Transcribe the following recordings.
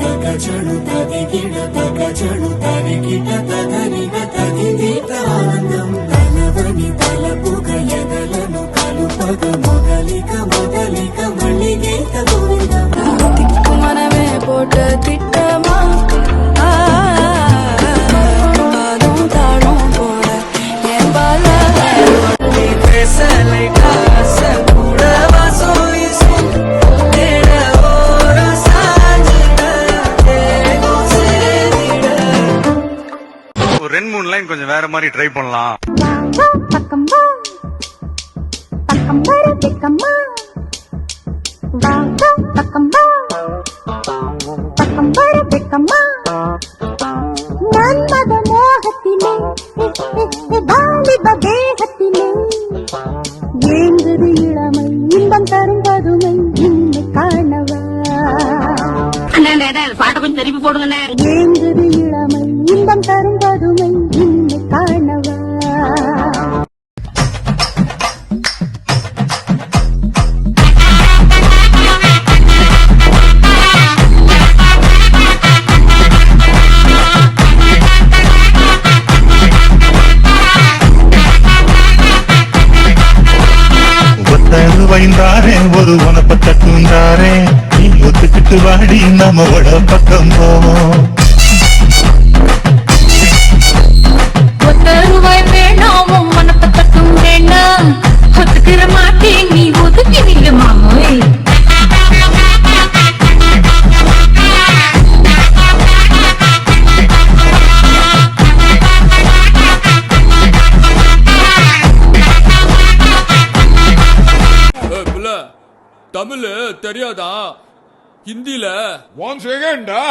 తగచడు తదిగిడ తగచడు తరిగిట తదనిగ తదిదీత ఆనందం తలవని తలపుగ ఎదలను కలుపగ మొదలిక మొదలిక మళ్ళీగీత గోవిందం మనమే పోట తిట్టమా ரெண்டு மூணு லைன் கொஞ்சம் வேற மாதிரி ட்ரை பண்ணலாம். ஏங்குது இளமை இன்பம் தரும் பதுமை இன்மை காணவா பாட்டை கொஞ்சம் திருப்பி போடுங்க. ஏங்குது இளமை இன்பம் தரும் பதுமை இன்மை காணவா வைந்தாரே ஒரு உனப்ப தட்டுந்தாரே நீ ஒத்துக்கிட்டு வாடி நம்ம உட பக்கம் போவோம். ரூபாய் வேணாம் மனப்ப தட்டும் வேண்டாம் ஒத்துக்கிற மாட்டேன் நீ ஒதுக்கி நீங்க மாமோய் தமிழ் தெரியாதா? ஹிந்தில 1 செகண்டா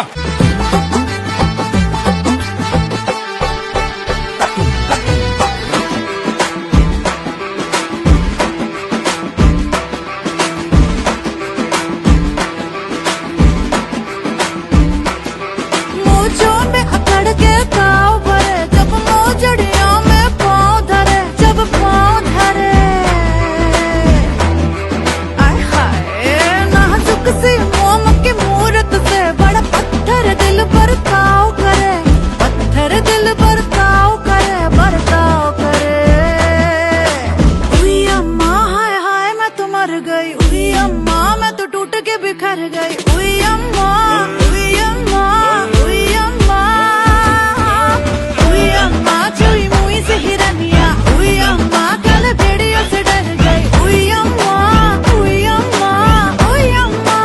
बिखर गई उई अम्मा उई अम्मा उई अम्मा उई अम्मा चुई मुई से हिरनिया उई अम्मा कल भेड़ियों से डर गई उई अम्मा उई अम्मा उई अम्मा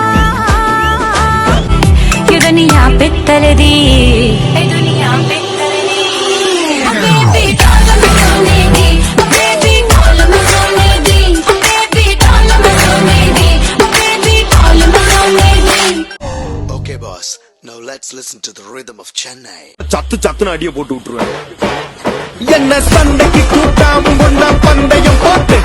ये दुनिया पित्तर दी दुनिया पित्तर दी बेबी डाल में सोने दी बेबी डाल में सोने दी बेबी डाल में सोने दी Okay boss, now let's listen to the rhythm of Chennai. சத்து சத்துன அடிய போட்டு விட்டுருவேன். என்ன சண்டைக்கு கூட்டாம ஒண்ணா பந்தயம் போட்டு